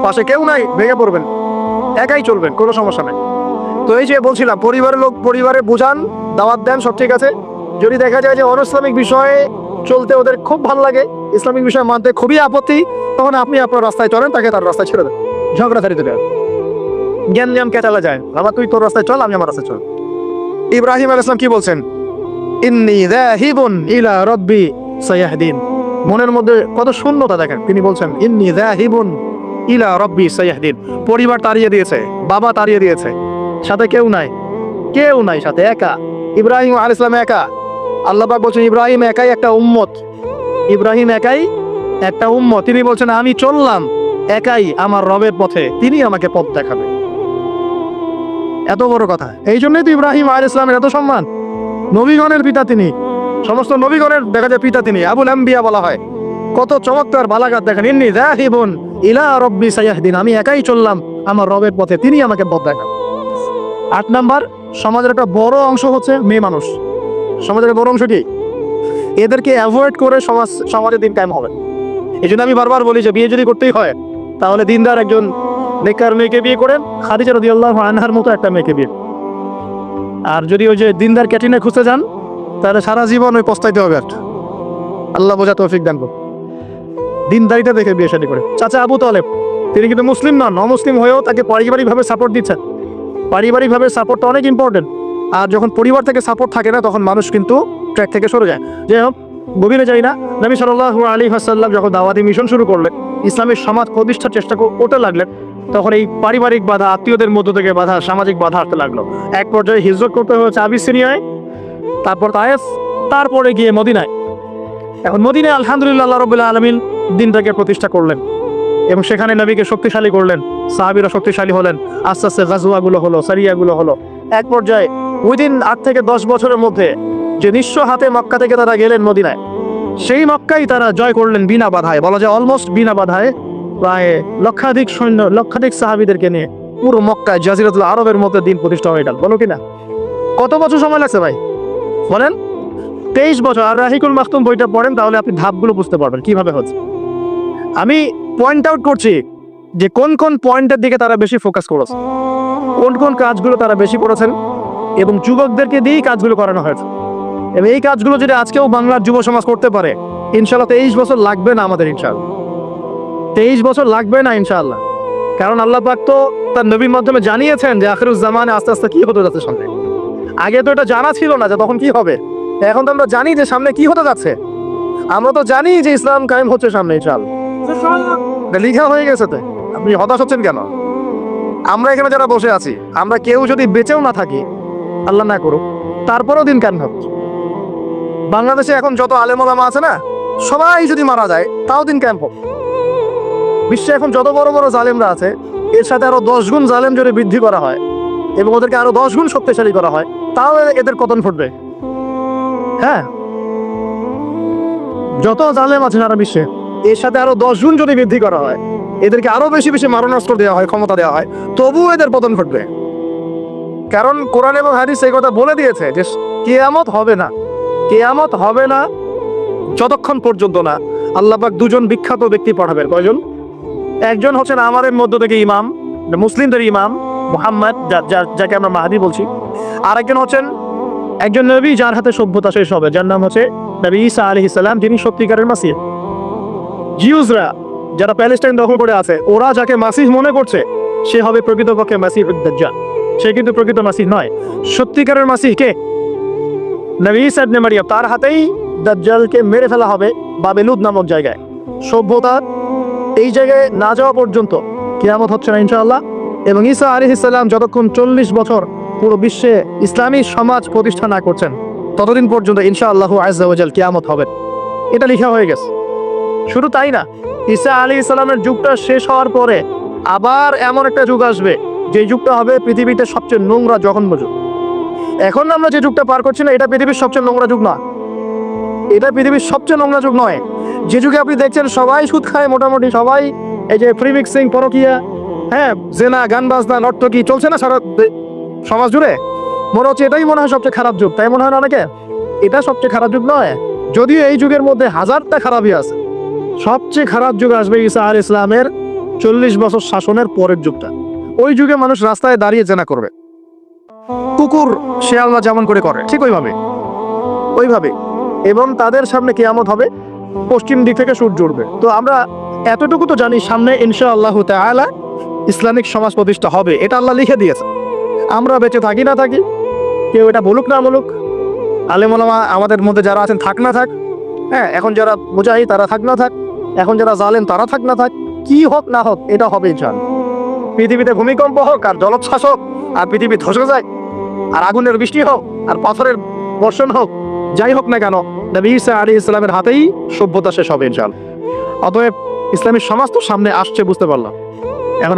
পাশে কেউ নাই, ভেঙে পড়বেন, একাই চলবেন, কোনো সমস্যা নাই। তো এই যে বলছিলাম, পরিবারের লোক পরিবারে বুঝান, দাওয়াত দেন, সব ঠিক আছে। যদি দেখা যায় যে অনইসলামিক বিষয়ে চলতে ওদের খুব ভালো লাগে, ইসলামিক বিষয় মানতে খুবই আপত্তি, তখন আপনি আপনার রাস্তায় চলেন, তাকে তার রাস্তায় ছেড়ে দেন, ঝগড়াঝাড়িতে দেন, জ্ঞান জ্ঞান কেটালা যায়। বাবা তুই তোর রাস্তায় চল, আমি আমার রাস্তায় চল। ইব্রাহিম আলাইহিস সালাম কি বলছেন? ইন্নী যাহিবুন ইলা রাব্বি সায়াহদিন। মনের মধ্যে কত শূন্যতা দেখেন, তিনি বলছেন ইন্নী যাহিবুন ইলা রাব্বি সায়াহদিন। পরিবার তাড়িয়ে দিয়েছে, বাবা তাড়িয়ে দিয়েছে, সাথে কেউ নাই, কেউ নাই সাথে, একা। ইব্রাহিম আলাইহিস সালাম একা। আল্লাহ পাক বলছেন ইব্রাহিম একাই একটা উম্মত, ইব্রাহিম একাই একটা উম্মত। তিনি বলছেন আমি চললাম একাই আমার রবের পথে, তিনি আমাকে পথ দেখাবে। এত বড় কথা। এই জন্যই তো ইব্রাহিম আলাইহিস সালামের এত সম্মান। নবীগণের পিতা তিনি, সমস্ত নবীগণের দেখা যায় পিতা তিনি, আবুল আম্বিয়া বলা হয়। কত চমৎকার বালাগাত দেখেন, ইন্নী যাহিবুন ইলা রাব্বি সায়াহদিন, আমি একাই চললাম আমার রবের পথে, তিনি আমাকে পথ দেখাবেন। 8 নাম্বার, সমাজের একটা বড় অংশ হচ্ছে মেয়ে মানুষ। সমাজের বড় অংশ কি? এদেরকে অ্যাভয়েড করে সমাজে দিন কায়েম হবে। এই জন্য আমি বারবার বলি যে বিয়ে যদি করতেই হয়, তাহলে দিনদার একজন নেককার মেয়েকে বিয়ে করেন, খাদিজা রাদিয়াল্লাহু আনহার মতো একটা মেয়েকে বিয়ে। আর যদি ওই যে দিনদার ক্যাটিনে খুঁজতে যান, তাহলে সারা জীবন ওই পস্তাইতে হবে। আর আল্লাহ বোঝা তৌফিক দান করুন। দিনদারিটা দেখে বিয়ে শাদী করে। চাচা আবু তালেব, তিনি কিন্তু মুসলিম নন, অমুসলিম হয়েও তাকে পারিবারিকভাবে সাপোর্ট দিচ্ছেন। পারিবারিকভাবে সাপোর্টটা অনেক ইম্পর্টেন্ট। আর যখন পরিবার থেকে সাপোর্ট থাকে না, তখন মানুষ কিন্তু ট্র্যাক থেকে সরে যায়। যাই হোক, গভীরে যাই না। নবী সাল্লাল্লাহু আলাইহি ওয়াসাল্লাম যখন দাওয়াতি মিশন শুরু করলেন, ইসলামের সমাজ প্রতিষ্ঠার চেষ্টা করতে লাগলেন, তখন এই পারিবারিক বাধা, আত্মীয়দের মধ্য থেকে বাধা, সামাজিক বাধা আসতে লাগলো। এক পর্যায়ে হিজরত করতে হয়েছে আবিসিনিয়ায়, তারপর তায়েফ, তারপরে গিয়ে মদিনায়। এখন মদিনায় আলহামদুলিল্লাহ আল্লাহ রাব্বুল আলামিন দিনটাকে প্রতিষ্ঠা করলেন এবং সেখানে নবীকে শক্তিশালী করলেন, সাহাবীরা শক্তিশালী হলেন, আস্তে আস্তে গাজওয়াগুলো হলো, সারিয়াগুলো হলো। এক পর্যায়ে উইদিন 8 থেকে 10 বছরের মধ্যে যে নিঃস্ব হাতে মক্কা থেকে তারা গেলেন মদিনায়, সেই মক্কাই তারা জয় করলেন বিনা বাধায়, বলা যায় অলমোস্ট বিনা বাধায়। প্রায় লক্ষাধিক সৈন্য, লক্ষাধিক সাহাবীদেরকে নিয়ে পুরো মক্কায় জাজিরাতুল আরবের মধ্যে দিন প্রতিষ্ঠা হয়ে গেল। বলো কিনা? কত বছর সময় লাগছে ভাই বলেন? 23 বছর। আর রাহিকুল মাখতুম বইটা পড়েন, তাহলে আপনি ধাপগুলো বুঝতে পারবেন কিভাবে হচ্ছে। আমি পয়েন্ট আউট করছি যে কোন কোন পয়েন্টের দিকে তারা বেশি ফোকাস করেছে, কোন কোন কাজগুলো তারা বেশি করেছেন, এবং যুবকদেরকে দিয়েই কাজগুলো করানো হয়েছে। এবং এই কাজগুলো যদি আজকেও বাংলার যুব সমাজ করতে পারে, ইনশাল্লাহ 23 বছর লাগবে না আমাদের, ইনশাল্লাহ 23 বছর লাগবে না ইনশাআল্লাহ। কারণ আল্লাহ পাক তো তার নবীর মাধ্যমে জানিয়েছেন যে আখিরুজ জামানে আস্তে আস্তে কি হতে যাচ্ছে সামনে। আগে তো এটা জানা ছিল না যে তখন কি হবে, এখন তো আমরা জানি যে সামনে কি হতে যাচ্ছে। আমরা তো জানি যে ইসলাম কায়েম হচ্ছে সামনে ইনশাআল্লাহ, এটা লিখা হয়ে গেছে। তো আপনি হতাশ হচ্ছেন কেন? আমরা এখানে যারা বসে আছি, আমরা কেউ যদি বেঁচেও না থাকি, আল্লাহ না করুক, তারপরেও দিন কায়েম হবে। বাংলাদেশে এখন যত আলেম ওলামা আছে না, সবাই যদি মারা যায় তাও দিন কায়েম হবে। বিশ্বে এখন যত বড় বড় জালেমরা আছে, এর সাথে আরো 10 গুণ জালেম যদি বৃদ্ধি করা হয় এবং ওদেরকে আরো 10 গুণ শক্তিশালী করা হয়, তাও এদের পতন ঘটবে। হ্যাঁ, যত জালেম আছে সারা বিশ্বে, এর সাথে আরো 10 গুণ যদি বৃদ্ধি করা হয়, এদেরকে আরো বেশি বেশি মারণাস্ত্র দেওয়া হয়, ক্ষমতা দেওয়া হয়, তবুও এদের পতন ঘটবে। কারণ কোরআন এবং হাদিস এই কথা বলে দিয়েছে যে কিয়ামত হবে না, কিয়ামত হবে না যতক্ষণ পর্যন্ত না আল্লাহ পাক 2জন বিখ্যাত ব্যক্তি পাঠাবেন। কয়জন? একজন হচ্ছেন আমাদের মধ্য থেকে ইমাম, মুসলিমদের ইমাম মুহাম্মদ, যাকে আমরা মাহদী বলছি। আরেকজন হচ্ছেন একজন নবী যার হাতে সভ্যতা শেষ হবে, যার নাম হচ্ছে নবী ঈসা আলাইহিস সালাম, যিনি সত্যিকারের মাসিহ। জিউসরা যারা প্যালেস্টাইন দখল করে আছে, ওরা যাকে মাসিহ মনে করছে, সে হবে প্রকৃতপক্ষে মাসিহুদ দাজ্জাল। সে কিন্তু প্রকৃত মাসিহ নয়। সত্যিকারের মাসিহ কে? নবী ঈসা ইবনে মারইয়াম। তার হাতেই দাজ্জালকে মেরে ফেলা হবে বাবেলুদ নামক জায়গায়। সভ্যতা এই জায়গায় না যাওয়া পর্যন্ত কিয়ামত হচ্ছে না ইনশাআল্লাহ। এবং ঈসা আলাইহিস সালাম যতক্ষণ 40 বছর পুরো বিশ্বে ইসলামী সমাজ প্রতিষ্ঠা না করছেন, ততদিন পর্যন্ত ইনশাআল্লাহু আযজা ওয়া জাল কিয়ামত হবে। এটা লেখা হয়ে গেছে। শুধু তাই না, ঈসা আলাইহিস সালামের যুগটা শেষ হওয়ার পরে আবার এমন একটা যুগ আসবে, যে যুগটা হবে পৃথিবীতে সবচেয়ে নোংরা জঘন্য যুগ। এখন আমরা যে যুগটা পার করছি না, এটা পৃথিবীর সবচেয়ে নোংরা যুগ না, এটা পৃথিবীর সবচেয়ে নোংরা যুগ নয়। যে যুগে আপনি দেখছেন সবাই সুদ খায়, মোটামুটি সবাই এই যে ফ্রি মিক্সিং, পরকিয়া, হ্যাঁ, জেনা, গান বাজনা, নর্তকী চলছে না সারা সমাজ জুড়ে, মনে হচ্ছে এটাই মনে হয় সবচেয়ে খারাপ যুগ, তাই মনে হয় না অনেকে? এটা সবচেয়ে খারাপ যুগ নয়, যদিও এই যুগের মধ্যে হাজারটা খারাপই আছে। সবচেয়ে খারাপ যুগ আসবে ঈসা আলাইহিস সালামের 40 বছর শাসনের পরের যুগটা। ওই যুগে মানুষ রাস্তায় দাঁড়িয়ে জেনা করবে, কুকুর শেয়ালরা যেমন করে করে ঠিক ওইভাবে এবং তাদের সামনে কিয়ামত হবে, পশ্চিম দিক থেকে সূর্য উঠবে। তো আমরা এতটুকু তো জানি সামনে ইনশাআল্লাহ তাআলা ইসলামিক সমাজ প্রতিষ্ঠা হবে, এটা আল্লাহ লিখে দিয়েছে। আমরা বেঁচে থাকি না থাকি, কেউ এটা বলুক না বলুক, আলেম ওলামা আমাদের মধ্যে যারা আছেন থাক না থাক, হ্যাঁ, এখন যারা মুজাহিদ তারা থাক না থাক, এখন যারা জালেম তারা থাক না থাক, কি হোক না হোক এটা হবে ইনশাআল্লাহ। পৃথিবীতে ভূমিকম্প হোক আর জলোচ্ছ্বাস হোক আর পৃথিবী ধসে যায় আর আগুনের বৃষ্টি হোক আর পাথরের বর্ষণ হোক, যাই হোক না কেন নবী ঈসা আলাইহিস সালামের হাতেই সভ্যতা শেষ হবে ইনশাআল্লাহ। অতএব ইসলামী সমাজ তো সামনে আসছে, বুঝতে পারলাম। এখন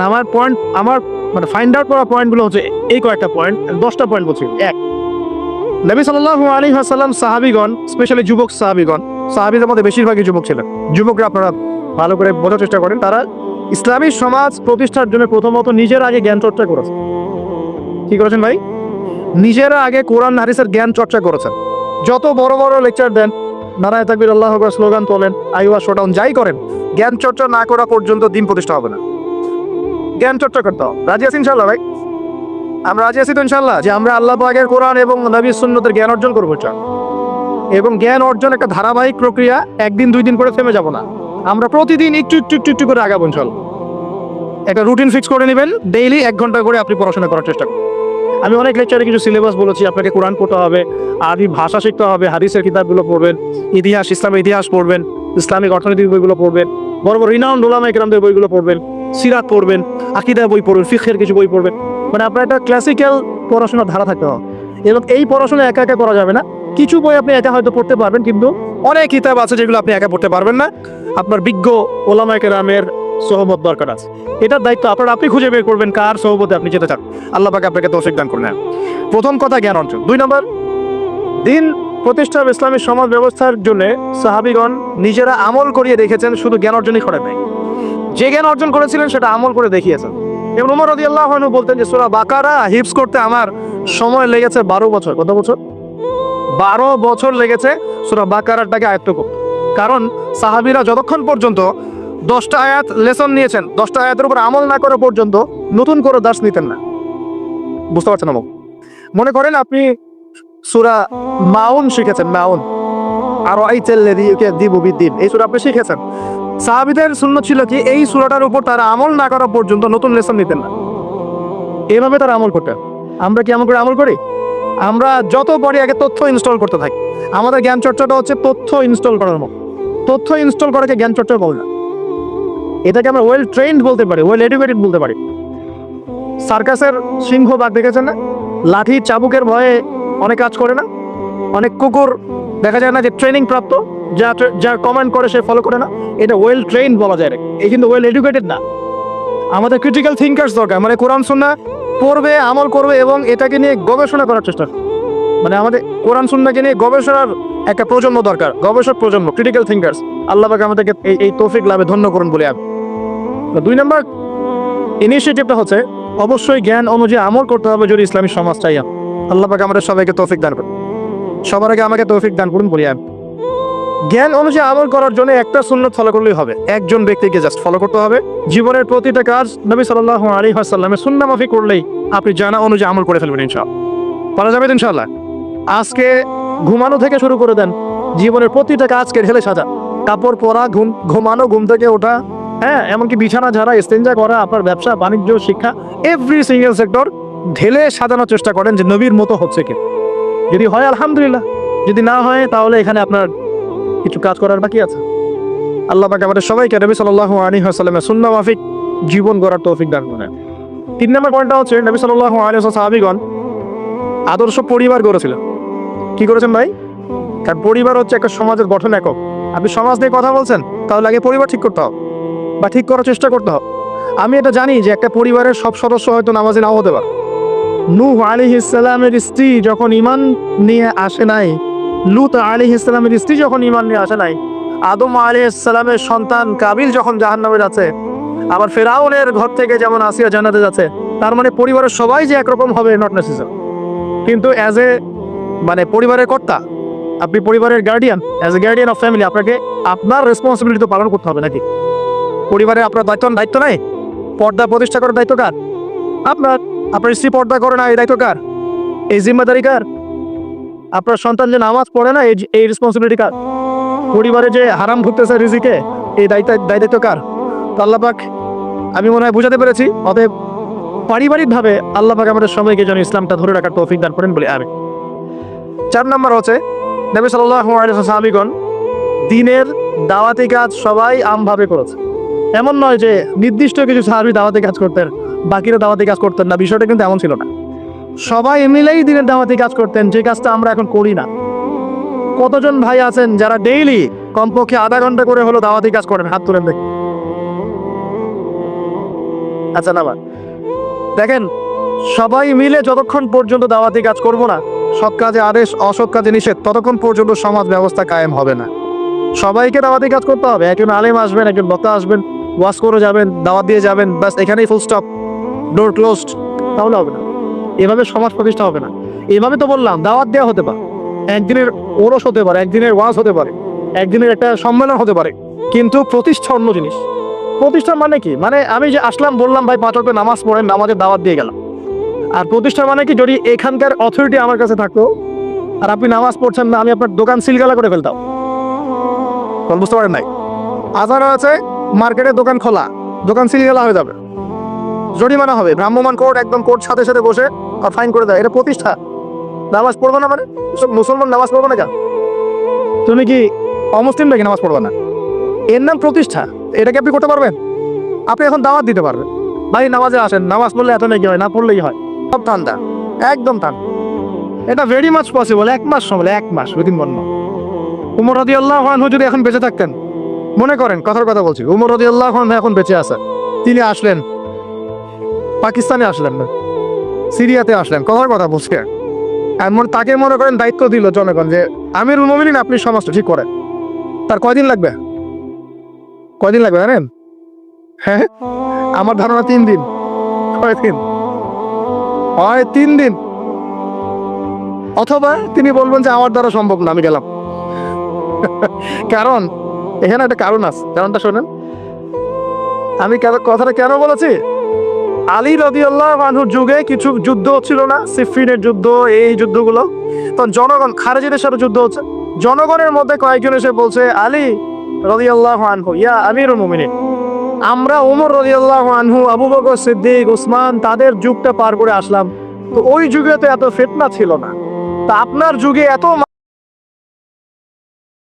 আমার মানে ফাইন্ড আউট করা পয়েন্টগুলো হচ্ছে এই কয়েকটা পয়েন্ট, 10টা পয়েন্ট বলছি। এক, নবী সাল্লাল্লাহু আলাইহি ওয়াসাল্লাম সাহাবীগণ, স্পেশালি যুবক সাহাবীদের মধ্যে বেশিরভাগই যুবক ছিলেন। যুবকরা আপনারা ভালো করে বোঝার চেষ্টা করেন, তারা ইসলামী সমাজ প্রতিষ্ঠার জন্য প্রথমত নিজের আগে জ্ঞান চর্চা করেছেন। কি করেছেন ভাই? নিজেরা আগে কোরআন হাদিসের জ্ঞান চর্চা করেছেন। যত বড় বড় লেকচার দেন, নারায়ে তাকবীর আল্লাহু আকবার স্লোগান তোলেন, আইওয়া শোডাউন যাই করেন, জ্ঞান চর্চা না করা পর্যন্ত দিন প্রতিষ্ঠা হবে না। জ্ঞান চর্চা করতে হবে। রাজি আছি ইনশাআল্লাহ ভাই? আমরা রাজি আছি তো ইনশাআল্লাহ যে আমরা আল্লাহ পাকের কোরআন এবং নবীর সুন্নতের জ্ঞান অর্জন করবো এবং জ্ঞান অর্জন একটা ধারাবাহিক প্রক্রিয়া, একদিন 2 দিন করে থেমে যাব না। আমরা প্রতিদিন একটু একটু একটু একটু করে আগাবো ইনশাআল্লাহ। একটা রুটিন ফিক্স করে নেবেন, ডেইলি 1 ঘন্টা করে আপনি পড়াশোনা করার চেষ্টা করুন। আমি অনেক লেকচারে কিছু সিলেবাস বলেছি, আপনাকে কোরআন পড়তে হবে, আরবি ভাষা শিখতে হবে, হাদিসের কিতাবগুলো পড়বেন, ইতিহাস, ইসলামের ইতিহাস পড়বেন, ইসলামিক অর্থনৈতিক বইগুলো পড়বেন, বড় বড় রিনাউন্ড উলামা ইকরামদের বইগুলো পড়বেন, সিরাত পড়বেন, আকীদা বই পড়বেন, ফিকহের কিছু বই পড়বেন। মানে আপনার একটা ক্লাসিক্যাল পড়াশোনার ধারা থাকতে হবে। এবং এই পড়াশোনা একা একা করা যাবে না। কিছু বই আপনি একা হয়তো পড়তে পারবেন, কিন্তু অনেক কিতাব আছে যেগুলো আপনি একা পড়তে পারবেন না। আপনার বিজ্ঞ উলামা ইকরামের সহবত দরকার আছে। এটার দায়িত্ব আপনি খুঁজে বের করবেন কার সহবতে আপনি যেতে চান। আল্লাহ পাক আপনাকে তৌফিক দান করুন। প্রথম কথা জ্ঞান অর্জন। 2 নম্বর, দিন প্রতিষ্ঠা ইসলামী সমাজ ব্যবস্থার জন্য সাহাবীগণ নিজেরা আমল করিয়ে রেখেছেন, শুধু জ্ঞান অর্জনই করেন নাই। যে জ্ঞান অর্জন করেছিলেন সেটা আমল করে দেখিয়েছেন। এবং ওমর রাদিয়াল্লাহু আনহু বলতেন যে সূরা বাকারা হিফজ করতে আমার সময় লেগেছে 12 বছর। কত বছর? 12 বছর লেগেছে সূরা বাকারাটাকে আয়ত্ত করতে। কারণ সাহাবীরা যতক্ষণ পর্যন্ত 10টা আয়াত লেসন নিয়েছেন, 10টা আয়াতের উপর আমল না করা পর্যন্ত নতুন করে দার্স নিতেন না। বুঝতে পারছেন? মনে করেন আপনি সূরা মাউন শিখেছেন, মাউন আর এই সূরা আপনি শিখেছেন। সাহাবীদের সুন্নাত ছিল কি এই সূরাটার উপর তারা আমল না করা পর্যন্ত নতুন লেসন নিতেন না। এভাবে তারা আমল করতেন। আমরা কি এমন করে আমল করি? আমরা যত পরে আগে তথ্য ইনস্টল করতে থাকি। আমাদের জ্ঞান চর্চাটা হচ্ছে তথ্য ইনস্টল করার মতো। তথ্য ইনস্টল করাকে জ্ঞান চর্চা বলে না, এটাকে আমরা ওয়েল ট্রেন্ড বলতে পারি, ওয়েল এডুকেটেড বলতে পারি। সার্কাসের সিংহ বাঘ দেখেছেন না? লাঠি চাবুকের ভয়ে অনেক কাজ করে না। অনেক কুকুর দেখা যায় না যে ট্রেনিং প্রাপ্ত, যা কমান্ড করে সে ফলো করে না। এটা ওয়েল ট্রেন্ড বলা যায়, এই কিন্তু ওয়েল এডুকেটেড না। আমাদের ক্রিটিক্যাল থিঙ্কার্স দরকার, মানে কোরআন সুন্নাহ পড়বে, আমল করবে এবং এটাকে নিয়ে গবেষণা করার চেষ্টা। মানে আমাদের কোরআন সুন্নাহকে নিয়ে গবেষণার একটা প্রজন্ম দরকার, গবেষক প্রজন্ম, ক্রিটিক্যাল থিঙ্কার্স। আল্লাহ পাক আমাদেরকে এই তৌফিক লাভে ধন্য করুন বলে আমি। 2 নম্বর ইনিশিয়েটিভটা হচ্ছে অবশ্যই জ্ঞান অনুযায়ী আমল করতে হবে যদি ইসলামী সমাজ চাই। আল্লাহ পাক আমাদের সবাইকে তৌফিক দান করুন। সবার আগে আমাকে তৌফিক দান করুন বলি আমি। জ্ঞান অনুযায়ী আমল করার জন্য একটা সুন্নাত ফলো করলেই হবে, একজন ব্যক্তিকে জাস্ট ফলো করতে হবে। জীবনের প্রতিটা কাজ নবী সাল্লাল্লাহু আলাইহি ওয়াসাল্লামের সুন্নাহ মাফিক করলেই আপনি জানা অনুযায়ী আমল করে ফেলবেন ইনশাআল্লাহ। পারা যাবে ইনশাআল্লাহ। আজকে ঘুমানো থেকে শুরু করে দেন, জীবনের প্রতিটা কাজকে ঢেলে সাজা। কাপড় পরা, ঘুমানো, ঘুম থেকে ওঠা, হ্যাঁ, এমনকি বিছানা ঝাড়া, ইস্তেঞ্জা করা, আপনার ব্যবসা বাণিজ্য, শিক্ষা, এভরি সিঙ্গেল সেক্টর ঢেলে সাজানোর চেষ্টা করেন যে নবীর মতো হচ্ছে কি। যদি হয় আলহামদুলিল্লাহ, যদি না হয় তাহলে এখানে আপনার কিছু কাজ করার বাকি আছে। আল্লাহ পাক আমাদের সবাইকে নবী সাল্লাল্লাহু আলাইহি ওয়াসাল্লামের সুন্নাহ মাফিক জীবন গড়ার তৌফিক দান করেন। 3 নম্বর পয়েন্টটা হচ্ছে নবী সাল্লাল্লাহু আলাইহি ওয়াসাল্লাম সাহাবীগণ আদর্শ পরিবার গড়েছিলেন। কি করেছেন ভাই? কারণ পরিবার হচ্ছে একটা সমাজের গঠন একক। আপনি সমাজ নিয়ে কথা বলছেন, তাহলে আগে পরিবার ঠিক করতে হবে বা ঠিক করার চেষ্টা করতে হবে। আমি এটা জানি যে একটা পরিবারের সব সদস্য হয়তো নামাজি নাও হতে পারে। নূহ আলাইহিস সালামের স্ত্রী যখন ঈমান নিয়ে আসে নাই, লূত আলাইহিস সালামের স্ত্রী যখন ঈমান নিয়ে আসে নাই, আদম আলাইহিস সালামের সন্তান কাবিল যখন জাহান্নামে যাচ্ছে, আবার ফেরাউনের ঘর থেকে যেমন আসিয়া জান্নাতে যাচ্ছে, তার মানে পরিবারের সবাই যে একরকম হবে নট নেসেসারি। কিন্তু অ্যাজ এ মানে পরিবারের কর্তা, আপনি পরিবারের guardian, as a guardian of family, আপনাকে আপনার রেসপন্সিবিলিটি তো পালন করতে হবে নাকি? পরিবারে আপনার দায়িত্ব নাই? পর্দা প্রতিষ্ঠা করার দায়িত্ব কার? আপনার। আপনার স্ত্রী পর্দা করে না, এই দায়িত্ব কার? এই জিম্মাদারি কার? আপনার সন্তান যে নামাজ পড়ে না, এই রেসপন্সিবিলিটি কার? পরিবারে যে হারাম ভুগতেছে রিজিকে, এই দায়িত্ব কার? তো আল্লাহ পাক, আমি মনে হয় বুঝাতে পেরেছি। অতএব পারিবারিকভাবে আল্লাহ পাক আমাদের সবাইকে যেন ইসলামটা ধরে রাখার তৌফিক দান করেন বলে আমি। 4 নম্বর হচ্ছে নবী সাল্লাল্লাহু আলাইহি ওয়াসাল্লাম সাহাবীগণ দ্বীনের দাওয়াতি কাজ সবাই আমভাবে করেছে। এমন নয় যে নির্দিষ্ট কিছু সাহাবী দাওয়াতি কাজ করতেন, বাকিরা দাওয়াতি কাজ করতেন না, বিষয়টা কিন্তু এমন ছিল না। সবাই মিলেই দ্বীনের দাওয়াতি কাজ করতেন, যে কাজটা আমরা এখন করি না। কতজন ভাই আছেন যারা ডেইলি কমপক্ষে আধা ঘন্টা করে হলো দাওয়াতি কাজ করেন? হাত তুলেন দেখি। আচ্ছা না, দেখেন, সবাই মিলে যতক্ষণ পর্যন্ত দাওয়াতি কাজ করব না, সৎ কাজে আদেশ অসৎ কাজে নিষেধ, ততক্ষণ পর্যন্ত সমাজ ব্যবস্থা কায়েম হবে না। সবাইকে দাওয়াতি কাজ করতে হবে। একজন আলেম আসবেন, একজন বক্তা আসবেন, ওয়াজ করে যাবেন, দাওয়াত দিয়ে যাবেন, ব্যাস এখানেই ফুল স্টপ, ডোর ক্লোজড, তাহলে হবে না। এভাবে সমাজ প্রতিষ্ঠা হবে না। এভাবে তো বললাম দাওয়াত দেওয়া হতে পারে, একদিনের ওরস হতে পারে, একদিনের ওয়াজ হতে পারে, একদিনের একটা সম্মেলন হতে পারে, কিন্তু প্রতিষ্ঠা অন্য জিনিস। প্রতিষ্ঠা মানে কি? মানে আমি যে আসলাম, বললাম ভাই 5 ওয়াক্ত নামাজ পড়েন, নামাজের দাওয়াত দিয়ে গেলাম। আর প্রতিষ্ঠা মানে কি? যদি এখানকার অথরিটি আমার কাছে থাকতো আর আপনি নামাজ পড়ছেন না, আমি আপনার দোকান সিলগালা করে ফেলতাম। বুঝতে পারেন নাই? আজান আছে, মার্কেটে দোকান খোলা, দোকান সিলগালা হয়ে যাবে, জরিমানা হবে, ভ্রাম্যমাণ কোর্ট, একদম কোর্ট সাথে সাথে বসে ফাইন করে দেয়। এটা প্রতিষ্ঠা। নামাজ পড়বো না মানে? সব মুসলমান নামাজ পড়বো না কেন? তুমি কি অমুসলিম নাকি নামাজ পড়বো না? এর নাম প্রতিষ্ঠা। এটাকে আপনি করতে পারবেন? আপনি এখন দাওয়াত দিতে পারবেন, ভাই নামাজে আসেন, নামাজ পড়লে এত নাকি হয়, না পড়লেই হয়, সব ঠান্ডা, একদম ঠান্ডা। এটা ভেরি মাচ পসিবল। 1 মাস সময়, 1 মাস উইদিন বন্য। উমর রাদিয়াল্লাহু আনহু যদি এখন বেঁচে থাকতেন, মনে করেন কথার কথা বলছি, উমর রাদিয়াল্লাহু আনহু এখন বেঁচে আছেন, তিনি আসলেন পাকিস্তানে, আসলেন না, সিরিয়াতে আসলেন, কথার কথা বলছি। এমন তাকে মনে করেন দায়িত্ব দিল জনগণ যে আমিরুল মুমিনিন, আপনি সমাজটা ঠিক করেন। তার কয়দিন লাগবে? কয়দিন লাগবে জানেন? হ্যাঁ, আমার ধারণা 3 দিন। কয়দিন হয়? 3 দিন। অথবা তিনি বলবেন যে আমার দ্বারা সম্ভব না, আমি গেলাম। কারণ এখানে একটা কারণ আছে, কারণটা শোনেন। আমি কথাটা কেন বলেছি? আলী রাদিয়াল্লাহু আনহুর যুগে কিছু যুদ্ধ হচ্ছিল না, সিফিনের যুদ্ধ, এই যুদ্ধগুলো, তখন জনগণ, খারেজিদের সাথে যুদ্ধ হচ্ছে, জনগণের মধ্যে কয়েকজন এসে বলছে, আলী রাদিয়াল্লাহু আনহু ইয়া আমিরুল মুমিনিন, আমরা ওমর রাদিয়াল্লাহু আনহু, আবু বকর সিদ্দিক, উসমান, তাদের যুগটা পার করে আসলাম, তো ওই যুগে তো এত ফিতনা ছিল না, তা আপনার যুগে এত